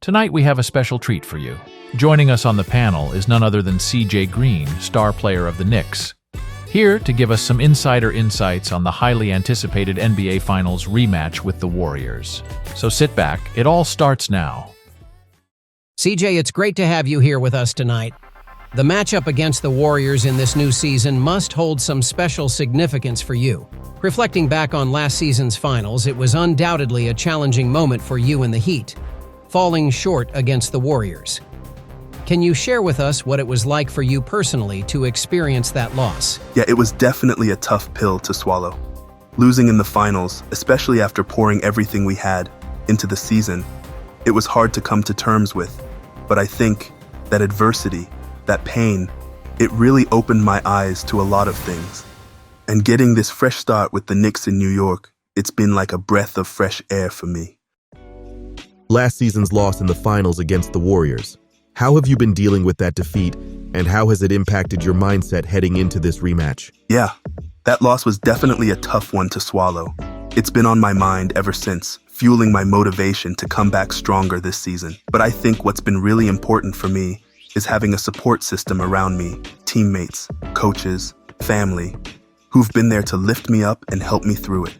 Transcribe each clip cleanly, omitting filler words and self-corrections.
Tonight we have a special treat for you. Joining us on the panel is none other than CJ Green, star player of the Knicks, here to give us some insider insights on the highly anticipated NBA Finals rematch with the Warriors. So sit back, it all starts now. CJ, it's great to have you here with us tonight. The matchup against the Warriors in this new season must hold some special significance for you. Reflecting back on last season's finals, it was undoubtedly a challenging moment for you in the Heat, falling short against the Warriors. Can you share with us what it was like for you personally to experience that loss? Yeah, it was definitely a tough pill to swallow. Losing in the finals, especially after pouring everything we had into the season, it was hard to come to terms with. But I think that adversity, that pain, it really opened my eyes to a lot of things. And getting this fresh start with the Knicks in New York, it's been like a breath of fresh air for me. Last season's loss in the finals against the Warriors. How have you been dealing with that defeat, and how has it impacted your mindset heading into this rematch? Yeah, that loss was definitely a tough one to swallow. It's been on my mind ever since, fueling my motivation to come back stronger this season. But I think what's been really important for me is having a support system around me, teammates, coaches, family, who've been there to lift me up and help me through it.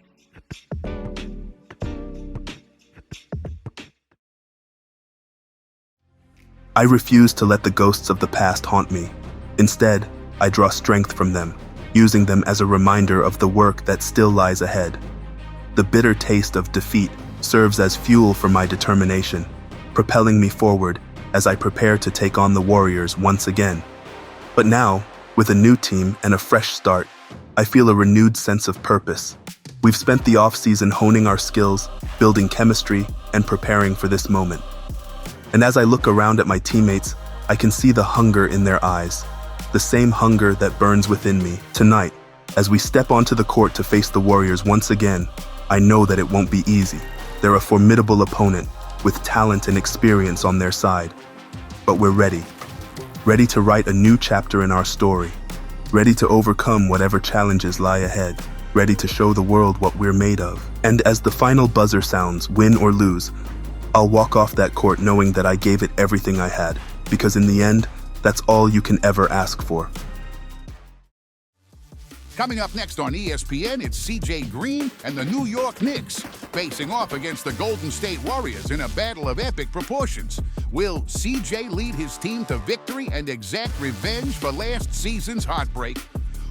I refuse to let the ghosts of the past haunt me. Instead, I draw strength from them, using them as a reminder of the work that still lies ahead. The bitter taste of defeat serves as fuel for my determination, propelling me forward as I prepare to take on the Warriors once again. But now, with a new team and a fresh start, I feel a renewed sense of purpose. We've spent the off-season honing our skills, building chemistry, and preparing for this moment. And as I look around at my teammates, I can see the hunger in their eyes, the same hunger that burns within me. Tonight, as we step onto the court to face the Warriors once again, I know that it won't be easy. They're a formidable opponent, with talent and experience on their side. But we're ready to write a new chapter in our story, ready to overcome whatever challenges lie ahead, ready to show the world what we're made of. And as the final buzzer sounds, win or lose, I'll walk off that court knowing that I gave it everything I had, because in the end, that's all you can ever ask for. Coming up next on ESPN, it's CJ Green and the New York Knicks facing off against the Golden State Warriors in a battle of epic proportions. Will CJ lead his team to victory and exact revenge for last season's heartbreak?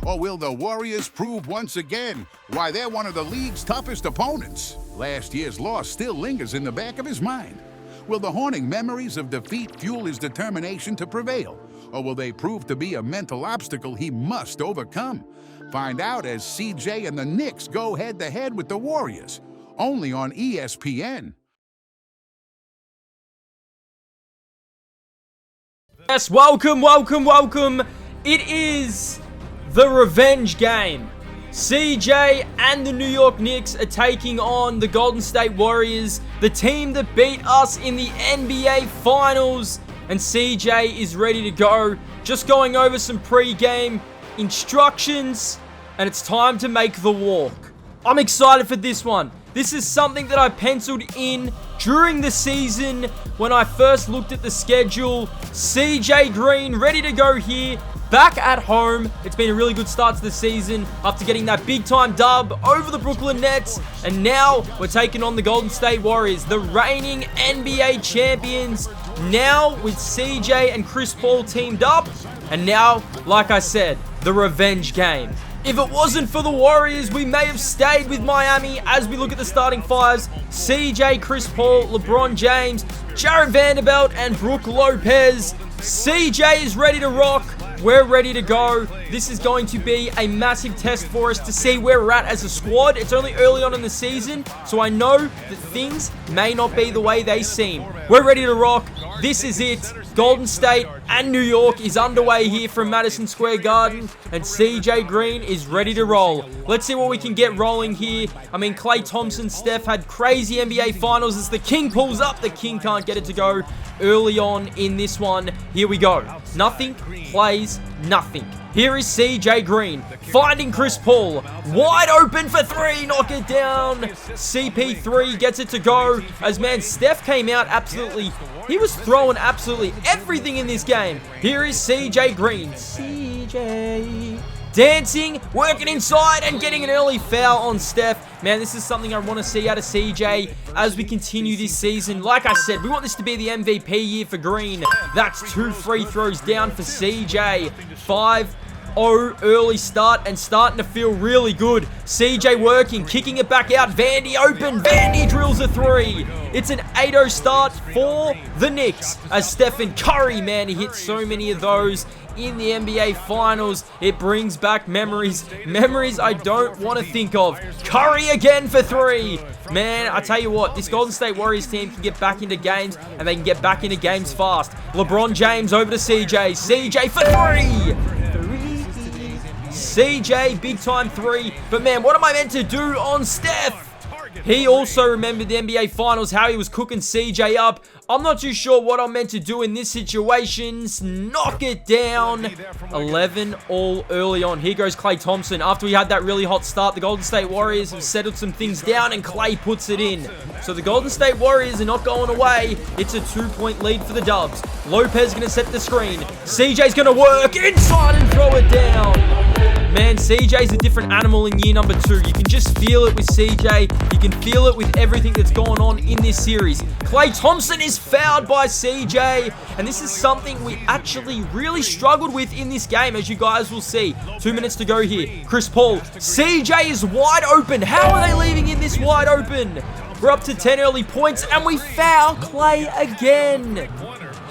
Or will the Warriors prove once again why they're one of the league's toughest opponents? Last year's loss still lingers in the back of his mind. Will the haunting memories of defeat fuel his determination to prevail? Or will they prove to be a mental obstacle he must overcome? Find out as CJ and the Knicks go head-to-head with the Warriors, only on ESPN. Yes, welcome. It is the revenge game. CJ and the New York Knicks are taking on the Golden State Warriors, the team that beat us in the NBA Finals. And CJ is ready to go. Just going over some pre-game instructions, and it's time to make the walk. I'm excited for this one. This is something that I penciled in during the season when I first looked at the schedule. CJ Green ready to go here, back at home. It's been a really good start to the season after getting that big-time dub over the Brooklyn Nets. And now we're taking on the Golden State Warriors, the reigning NBA champions. Now with CJ and Chris Paul teamed up. And now, like I said, the revenge game. If it wasn't for the Warriors, we may have stayed with Miami as we look at the starting fives. CJ, Chris Paul, LeBron James, Jared Vanderbilt, and Brook Lopez. CJ is ready to rock. We're ready to go. This is going to be a massive test for us to see where we're at as a squad. It's only early on in the season, so I know that things may not be the way they seem. We're ready to rock. This is it. Golden State and New York is underway here from Madison Square Garden, and CJ Green is ready to roll. Let's see what we can get rolling here. I mean, Klay Thompson, Steph had crazy NBA Finals as the King pulls up. The King can't get it to go early on in this one. Here we go. Nothing plays nothing. Here is CJ Green finding Chris Paul. Wide open for three. Knock it down. CP3 gets it to go. As man, Steph came out absolutely. He was throwing absolutely everything in this game. Here is CJ Green. CJ dancing, working inside, and getting an early foul on Steph. Man, this is something I want to see out of CJ as we continue this season. Like I said, we want this to be the MVP year for Green. That's 2 free throws down for CJ. 5-0 early start and starting to feel really good. CJ working, kicking it back out. Vandy open. Vandy drills a 3. It's an 8-0 start for the Knicks as Stephen Curry, man, he hits so many of those in the NBA Finals. It brings back memories. Memories I don't want to think of. Curry again for 3. Man, I tell you what, this Golden State Warriors team can get back into games, and they can get back into games fast. LeBron James over to CJ. CJ for 3. CJ, big time 3. But man, what am I meant to do on Steph? He also remembered the NBA Finals, how he was cooking CJ up. I'm not too sure what I'm meant to do in this situation. Knock it down. 11 all early on. Here goes Klay Thompson. After we had that really hot start, the Golden State Warriors have settled some things down, and Klay puts it in. So the Golden State Warriors are not going away. It's a 2-point lead for the Dubs. Lopez going to set the screen. CJ's going to work inside and throw it down. Man, CJ's a different animal in year number 2. You can just feel it with CJ. You can feel it with everything that's going on in this series. Klay Thompson is fouled by CJ. And this is something we actually really struggled with in this game, as you guys will see. 2 minutes to go here. Chris Paul. CJ is wide open. How are they leaving him this wide open? We're up to 10 early points, and we foul Klay again.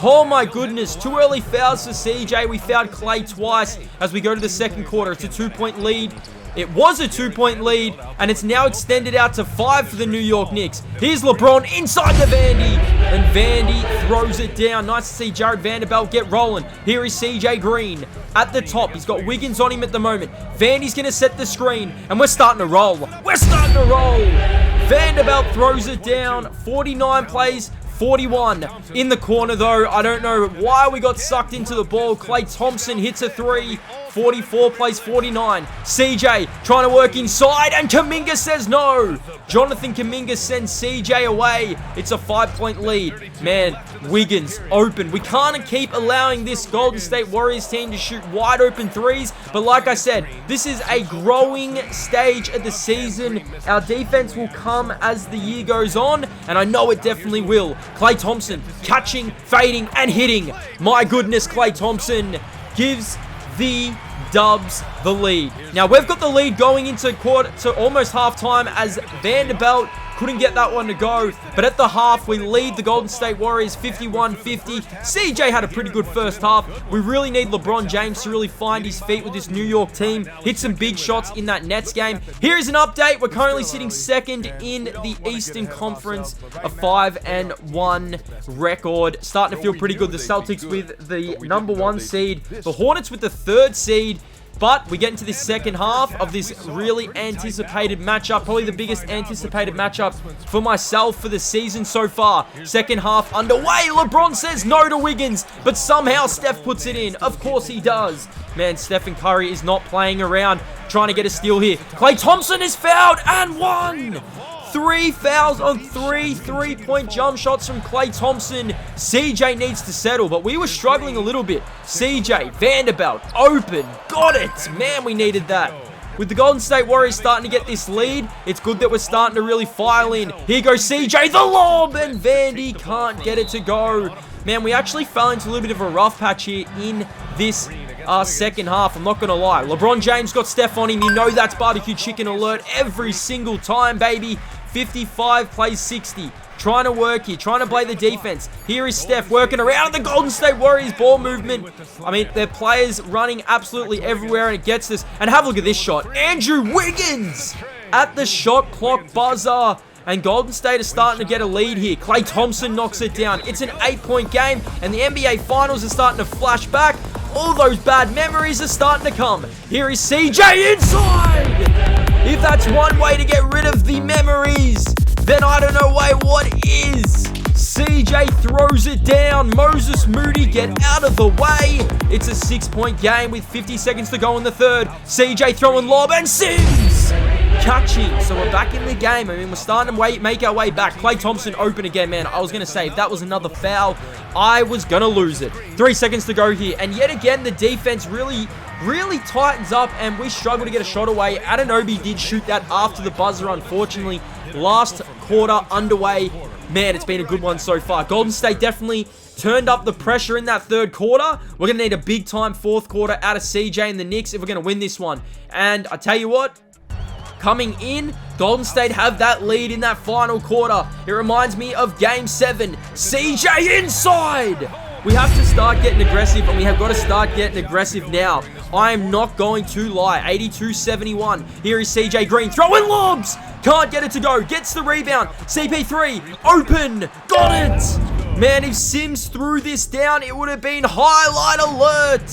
Oh my goodness, 2 early fouls for CJ. We fouled Klay twice as we go to the second quarter. It's a 2-point lead. It was a 2-point lead, and it's now extended out to 5 for the New York Knicks. Here's LeBron inside to Vandy, and Vandy throws it down. Nice to see Jared Vanderbilt get rolling. Here is CJ Green at the top. He's got Wiggins on him at the moment. Vandy's going to set the screen, and we're starting to roll. We're starting to roll. Vanderbilt throws it down. 49 plays. 41 in the corner though. I don't know why we got sucked into the ball. Klay Thompson hits a 3. 44 plays 49. CJ trying to work inside, and Kuminga says no. Jonathan Kuminga sends CJ away. It's a 5-point lead. Man, Wiggins open. We can't keep allowing this Golden State Warriors team to shoot wide open 3s. But like I said, this is a growing stage of the season. Our defense will come as the year goes on, and I know it definitely will. Klay Thompson catching, fading, and hitting. My goodness, Klay Thompson gives the Dubs the lead. Now we've got the lead going into almost halftime, as Vanderbilt couldn't get that one to go. But at the half, we lead the Golden State Warriors 51-50. CJ had a pretty good first half. We really need LeBron James to really find his feet with this New York team. Hit some big shots in that Nets game. Here's an update. We're currently sitting second in the Eastern Conference, a 5-1 record. Starting to feel pretty good. The Celtics with the number 1 seed. The Hornets with the 3rd seed. But we get into this second half of this really anticipated matchup. Probably the biggest anticipated matchup for myself for the season so far. Second half underway. LeBron says no to Wiggins, but somehow Steph puts it in. Of course he does. Man, Stephen Curry is not playing around, trying to get a steal here. Klay Thompson is fouled and 1. 3 fouls on 3 3-point jump shots from Klay Thompson. CJ needs to settle, but we were struggling a little bit. CJ, Vanderbilt, open. Got it. Man, we needed that. With the Golden State Warriors starting to get this lead, it's good that we're starting to really file in. Here goes CJ, the lob, and Vandy can't get it to go. Man, we actually fell into a little bit of a rough patch here in this second half. I'm not going to lie. LeBron James got Steph on him. You know that's barbecue chicken alert every single time, baby. 55 plays 60. Trying to work here, trying to play the defense. Here is Steph working around the Golden State Warriors ball movement. I mean, their players running absolutely everywhere, and it gets this. And have a look at this shot. Andrew Wiggins at the shot clock buzzer. And Golden State is starting to get a lead here. Klay Thompson knocks it down. It's an 8-point game, and the NBA Finals are starting to flash back. All those bad memories are starting to come. Here is CJ inside. If that's one way to get rid of the memories, then I don't know what is. CJ throws it down. Moses Moody, get out of the way. It's a 6-point game with 50 seconds to go in the third. CJ throwing lob and Sims catching. So we're back in the game. I mean, we're starting to make our way back. Klay Thompson open again, man. I was going to say, if that was another foul, I was going to lose it. 3 seconds to go here. And yet again, the defense really tightens up and we struggle to get a shot away. Anunoby did shoot that after the buzzer, unfortunately. Last quarter underway. Man, it's been a good one so far. Golden State definitely turned up the pressure in that third quarter. We're going to need a big-time fourth quarter out of CJ and the Knicks if we're going to win this one. And I tell you what, coming in, Golden State have that lead in that final quarter. It reminds me of Game 7. CJ inside! We have to start getting aggressive, and we have got to start getting aggressive now. I am not going to lie. 82-71. Here is CJ Green throwing lobs. Can't get it to go. Gets the rebound. CP3 open. Got it. Man, if Sims threw this down, it would have been highlight alert.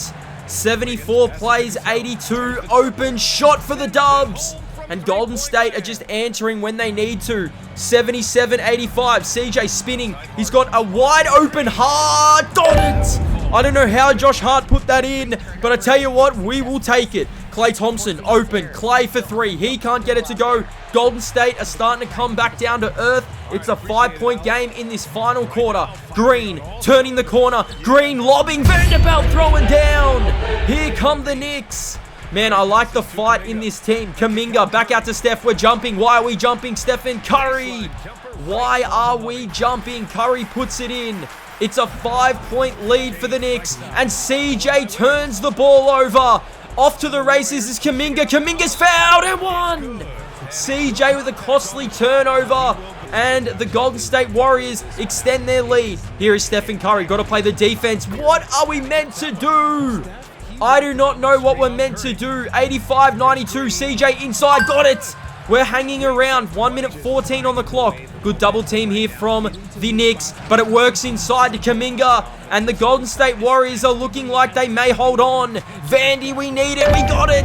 74 plays, 82 open. Shot for the Dubs. And Golden State are just answering when they need to. 77-85. CJ spinning. He's got a wide open Hart. Got it. I don't know how Josh Hart put that in, but I tell you what, we will take it. Klay Thompson open. Klay for 3. He can't get it to go. Golden State are starting to come back down to earth. It's a 5-point game in this final quarter. Green turning the corner. Green lobbing. Vanderbilt throwing down. Here come the Knicks. Man, I like the fight in this team. Kuminga back out to Steph. We're jumping. Why are we jumping? Stephen Curry. Why are we jumping? Curry puts it in. It's a 5-point lead for the Knicks. And CJ turns the ball over. Off to the races is Kuminga. Kuminga's fouled and won. CJ with a costly turnover. And the Golden State Warriors extend their lead. Here is Stephen Curry. Got to play the defense. What are we meant to do? I do not know what we're meant to do. 85-92. CJ inside. Got it. We're hanging around. 1 minute 14 on the clock. Good double team here from the Knicks. But it works inside to Kuminga. And the Golden State Warriors are looking like they may hold on. Vandy, we need it. We got it.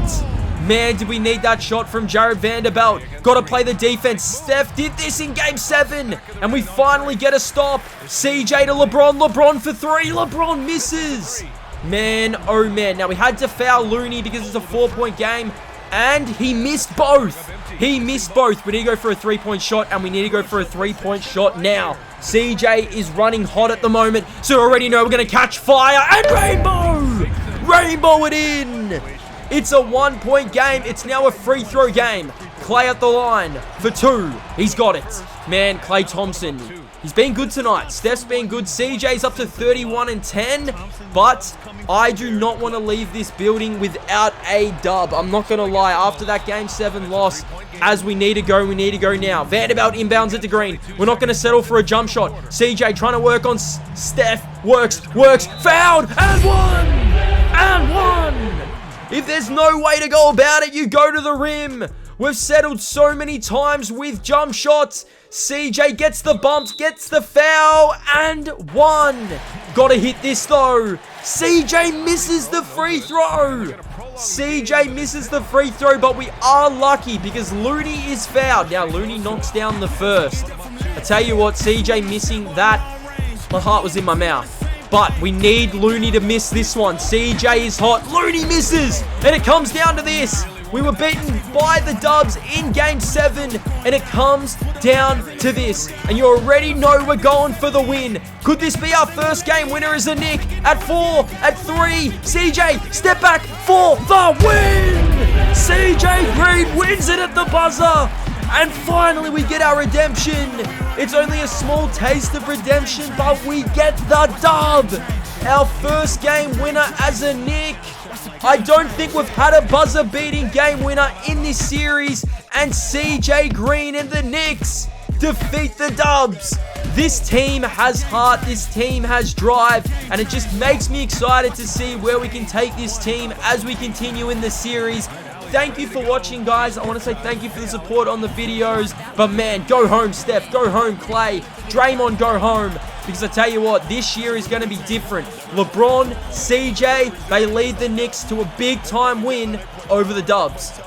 Man, did we need that shot from Jared Vanderbilt. Got to play the defense. Steph did this in Game 7. And we finally get a stop. CJ to LeBron. LeBron for 3. LeBron misses. Man, oh man. Now, we had to foul Looney because it's a 4-point game. And he missed both. He missed both. We need to go for a 3-point shot. And we need to go for a 3-point shot now. CJ is running hot at the moment. So you already know we're going to catch fire. And rainbow! Rainbow it in. It's a 1-point game. It's now a free throw game. Klay at the line for 2. He's got it. Man, Klay Thompson. He's been good tonight. Steph's been good. CJ's up to 31 and 10. But I do not want to leave this building without a dub. I'm not going to lie. After that Game 7 loss, as we need to go now. Vanderbilt inbounds it to Green. We're not going to settle for a jump shot. CJ trying to work on Steph. Works. Fouled. And won. If there's no way to go about it, you go to the rim. We've settled so many times with jump shots. CJ gets the bumps, gets the foul, and won. Gotta hit this though. CJ misses the free throw. CJ misses the free throw, but we are lucky because Looney is fouled. Now, Looney knocks down the first. I tell you what, CJ missing that, my heart was in my mouth. But we need Looney to miss this one. CJ is hot. Looney misses. And it comes down to this. We were beaten by the Dubs in Game 7. And it comes down to this. And you already know we're going for the win. Could this be our first game winner as a Knick? At 4, at 3. CJ, step back for the win. CJ Green wins it at the buzzer. And finally, we get our redemption. It's only a small taste of redemption, but we get the dub. Our first game winner as a Knick. I don't think we've had a buzzer-beating game winner in this series. And CJ Green and the Knicks defeat the Dubs. This team has heart. This team has drive. And it just makes me excited to see where we can take this team as we continue in the series. Thank you for watching, guys. I want to say thank you for the support on the videos. But man, go home, Steph. Go home, Klay. Draymond, go home. Because I tell you what, this year is going to be different. LeBron, CJ, they lead the Knicks to a big-time win over the Dubs.